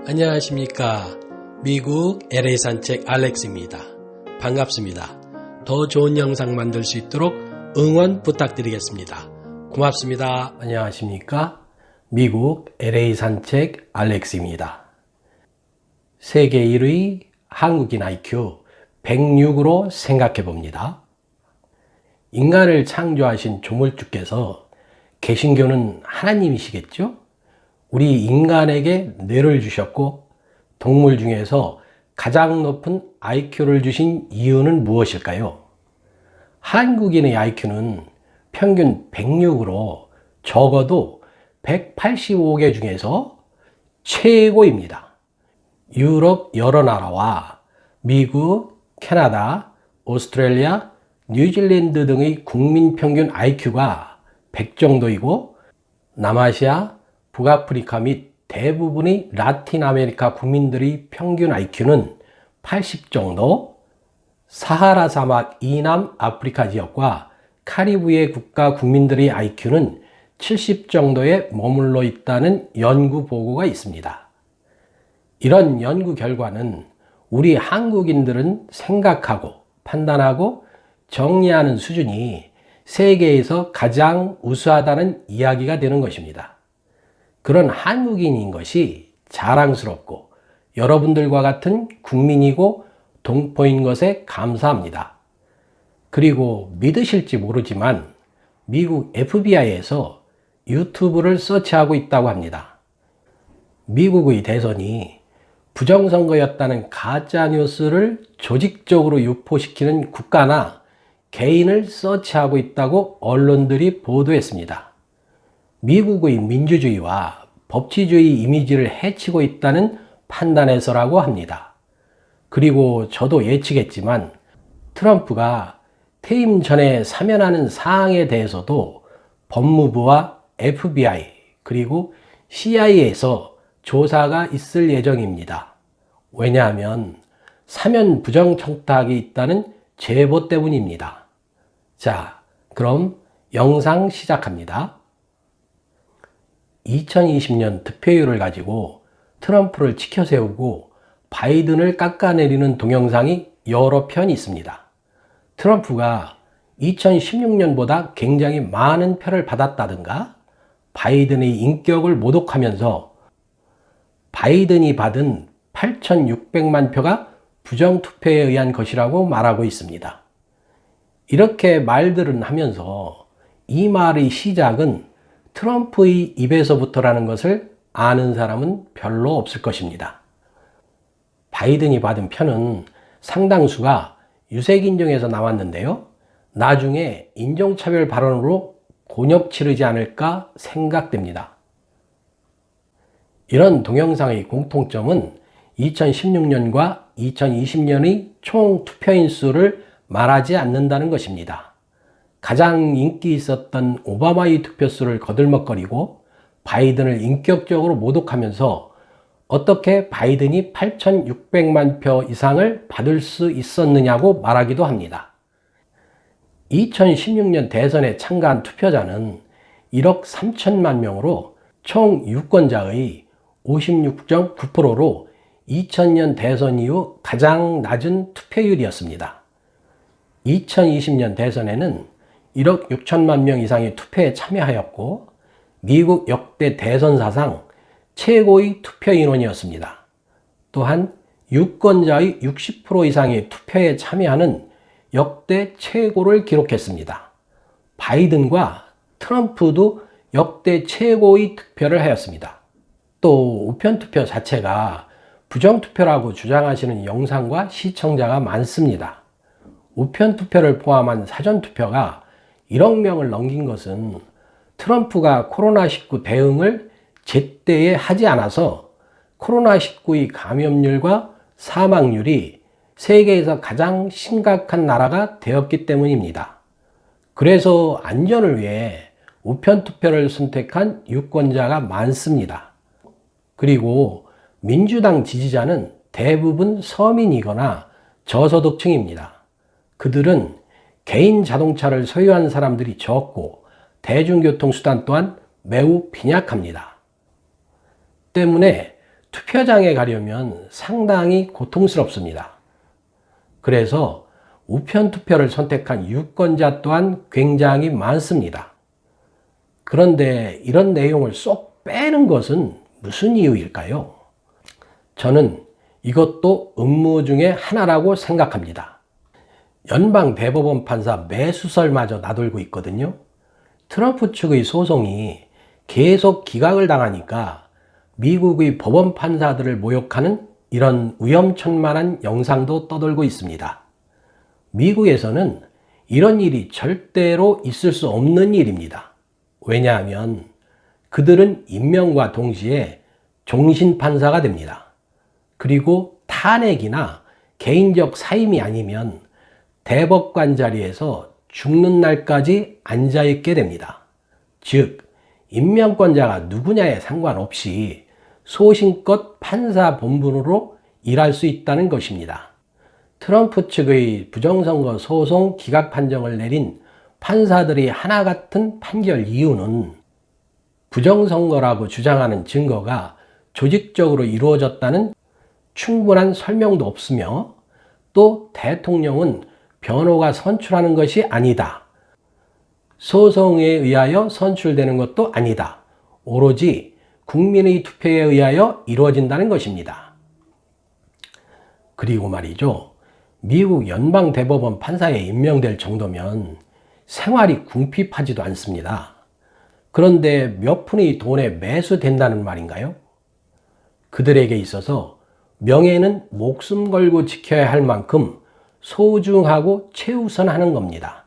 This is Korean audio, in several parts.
안녕하십니까. 미국 LA 산책 알렉스입니다. 반갑습니다. 더 좋은 영상 만들 수 있도록 응원 부탁드리겠습니다. 고맙습니다. 안녕하십니까. 미국 LA 산책 알렉스입니다. 세계 1위 한국인 IQ 106으로 생각해 봅니다. 인간을 창조하신 조물주께서 개신교는 하나님이시겠죠? 우리 인간에게 뇌를 주셨고 동물 중에서 가장 높은 IQ를 주신 이유는 무엇일까요? 한국인의 IQ는 평균 106으로 적어도 185개 중에서 최고입니다. 유럽 여러 나라와 미국, 캐나다, 오스트레일리아, 뉴질랜드 등의 국민 평균 IQ가 100 정도이고 남아시아, 북아프리카 및 대부분의 라틴 아메리카 국민들의 평균 IQ는 80 정도, 사하라 사막 이남 아프리카 지역과 카리브해 국가 국민들의 IQ는 70 정도에 머물러 있다는 연구 보고가 있습니다. 이런 연구 결과는 우리 한국인들은 생각하고 판단하고 정리하는 수준이 세계에서 가장 우수하다는 이야기가 되는 것입니다. 그런 한국인인 것이 자랑스럽고 여러분들과 같은 국민이고 동포인 것에 감사합니다. 그리고 믿으실지 모르지만 미국 FBI에서 유튜브를 서치하고 있다고 합니다. 미국의 대선이 부정선거였다는 가짜뉴스를 조직적으로 유포시키는 국가나 개인을 서치하고 있다고 언론들이 보도했습니다. 미국의 민주주의와 법치주의 이미지를 해치고 있다는 판단에서라고 합니다. 그리고 저도 예측했지만 트럼프가 퇴임 전에 사면하는 사항에 대해서도 법무부와 FBI 그리고 CIA에서 조사가 있을 예정입니다. 왜냐하면 사면 부정청탁이 있다는 제보 때문입니다. 자, 그럼 영상 시작합니다. 2020년 득표율을 가지고 트럼프를 치켜세우고 바이든을 깎아내리는 동영상이 여러 편이 있습니다. 트럼프가 2016년보다 굉장히 많은 표를 받았다든가 바이든의 인격을 모독하면서 바이든이 받은 8,600만 표가 부정투표에 의한 것이라고 말하고 있습니다. 이렇게 말들은 하면서 이 말의 시작은 트럼프의 입에서부터라는 것을 아는 사람은 별로 없을 것입니다. 바이든이 받은 표는 상당수가 유색인종에서 나왔는데요. 나중에 인종차별 발언으로 곤욕 치르지 않을까 생각됩니다. 이런 동영상의 공통점은 2016년과 2020년의 총 투표인 수를 말하지 않는다는 것입니다. 가장 인기 있었던 오바마의 투표수를 거들먹거리고 바이든을 인격적으로 모독하면서 어떻게 바이든이 8,600만 표 이상을 받을 수 있었느냐고 말하기도 합니다. 2016년 대선에 참가한 투표자는 1억 3천만 명으로 총 유권자의 56.9%로 2000년 대선 이후 가장 낮은 투표율이었습니다. 2020년 대선에는 1억 6천만 명 이상이 투표에 참여하였고 미국 역대 대선 사상 최고의 투표 인원이었습니다. 또한 유권자의 60% 이상이 투표에 참여하는 역대 최고를 기록했습니다. 바이든과 트럼프도 역대 최고의 투표를 하였습니다. 또 우편투표 자체가 부정투표라고 주장하시는 영상과 시청자가 많습니다. 우편투표를 포함한 사전투표가 1억 명을 넘긴 것은 트럼프가 코로나19 대응을 제때에 하지 않아서 코로나19의 감염률과 사망률이 세계에서 가장 심각한 나라가 되었기 때문입니다. 그래서 안전을 위해 우편투표를 선택한 유권자가 많습니다. 그리고 민주당 지지자는 대부분 서민이거나 저소득층입니다. 그들은 개인 자동차를 소유한 사람들이 적고 대중교통수단 또한 매우 빈약합니다. 때문에 투표장에 가려면 상당히 고통스럽습니다. 그래서 우편 투표를 선택한 유권자 또한 굉장히 많습니다. 그런데 이런 내용을 쏙 빼는 것은 무슨 이유일까요? 저는 이것도 음모 중에 하나라고 생각합니다. 연방 대법원 판사 매수설마저 나돌고 있거든요. 트럼프 측의 소송이 계속 기각을 당하니까 미국의 법원 판사들을 모욕하는 이런 위험천만한 영상도 떠돌고 있습니다. 미국에서는 이런 일이 절대로 있을 수 없는 일입니다. 왜냐하면 그들은 임명과 동시에 종신판사가 됩니다. 그리고 탄핵이나 개인적 사임이 아니면 대법관 자리에서 죽는 날까지 앉아있게 됩니다. 즉, 임명권자가 누구냐에 상관없이 소신껏 판사 본분으로 일할 수 있다는 것입니다. 트럼프 측의 부정선거 소송 기각 판정을 내린 판사들이 하나 같은 판결 이유는 부정선거라고 주장하는 증거가 조직적으로 이루어졌다는 충분한 설명도 없으며 또 대통령은 변호가 선출하는 것이 아니다. 소송에 의하여 선출되는 것도 아니다. 오로지 국민의 투표에 의하여 이루어진다는 것입니다. 그리고 말이죠. 미국 연방대법원 판사에 임명될 정도면 생활이 궁핍하지도 않습니다. 그런데 몇 푼의 돈에 매수된다는 말인가요? 그들에게 있어서 명예는 목숨 걸고 지켜야 할 만큼 소중하고 최우선하는 겁니다.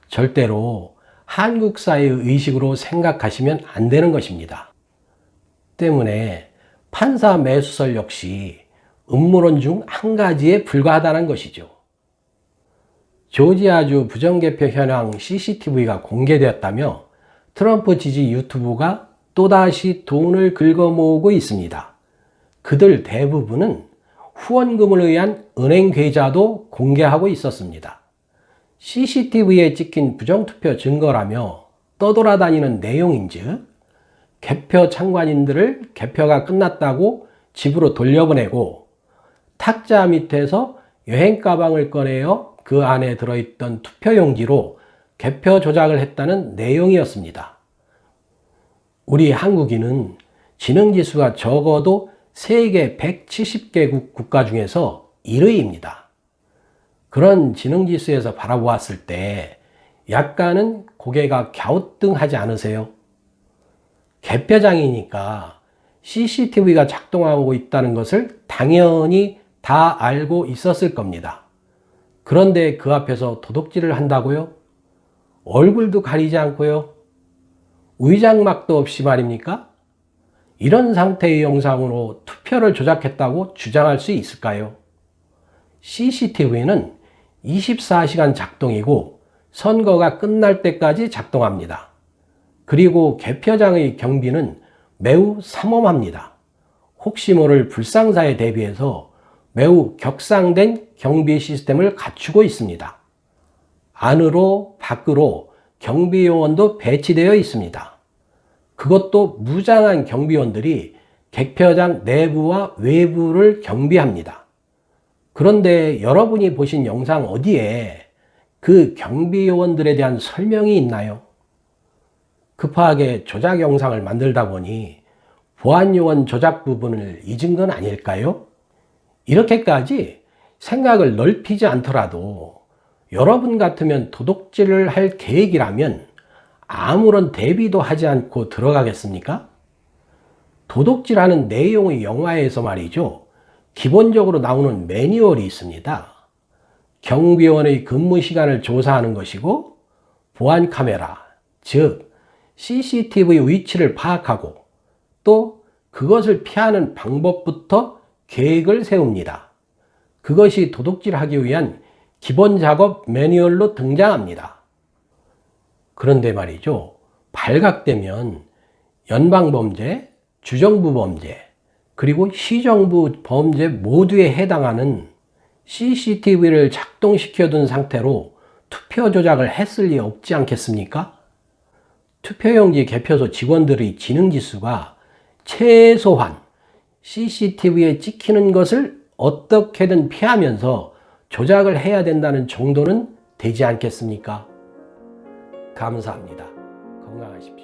절대로 한국 사회의 의식으로 생각하시면 안 되는 것입니다. 때문에 판사 매수설 역시 음모론 중 한 가지에 불과하다는 것이죠. 조지아주 부정개표 현황 CCTV가 공개되었다며 트럼프 지지 유튜브가 또다시 돈을 긁어모으고 있습니다. 그들 대부분은 후원금을 의한 은행 계좌도 공개하고 있었습니다. CCTV에 찍힌 부정투표 증거라며 떠돌아다니는 내용인즉 개표 참관인들을 개표가 끝났다고 집으로 돌려보내고 탁자 밑에서 여행 가방을 꺼내어 그 안에 들어있던 투표용지로 개표 조작을 했다는 내용이었습니다. 우리 한국인은 지능지수가 적어도 세계 170개국 국가 중에서 1위입니다. 그런 지능지수에서 바라보았을 때 약간은 고개가 갸우뚱하지 않으세요? 개표장이니까 CCTV가 작동하고 있다는 것을 당연히 다 알고 있었을 겁니다. 그런데 그 앞에서 도둑질을 한다고요? 얼굴도 가리지 않고요? 위장막도 없이 말입니까? 이런 상태의 영상으로 투표를 조작했다고 주장할 수 있을까요? CCTV는 24시간 작동이고 선거가 끝날 때까지 작동합니다. 그리고 개표장의 경비는 매우 삼엄합니다. 혹시 모를 불상사에 대비해서 매우 격상된 경비 시스템을 갖추고 있습니다. 안으로 밖으로 경비 요원도 배치되어 있습니다. 그것도 무장한 경비원들이 개표장 내부와 외부를 경비합니다. 그런데 여러분이 보신 영상 어디에 그 경비 요원들에 대한 설명이 있나요? 급하게 조작 영상을 만들다 보니 보안 요원 조작 부분을 잊은 건 아닐까요? 이렇게까지 생각을 넓히지 않더라도 여러분 같으면 도둑질을 할 계획이라면 아무런 대비도 하지 않고 들어가겠습니까? 도둑질하는 내용의 영화에서 말이죠. 기본적으로 나오는 매뉴얼이 있습니다. 경비원의 근무 시간을 조사하는 것이고 보안 카메라, 즉 CCTV 위치를 파악하고 또 그것을 피하는 방법부터 계획을 세웁니다. 그것이 도둑질하기 위한 기본 작업 매뉴얼로 등장합니다. 그런데 말이죠. 발각되면 연방범죄, 주정부 범죄, 그리고 시정부 범죄 모두에 해당하는 CCTV를 작동시켜둔 상태로 투표 조작을 했을 리 없지 않겠습니까? 투표용지 개표소 직원들의 지능지수가 최소한 CCTV에 찍히는 것을 어떻게든 피하면서 조작을 해야 된다는 정도는 되지 않겠습니까? 감사합니다. 건강하십시오.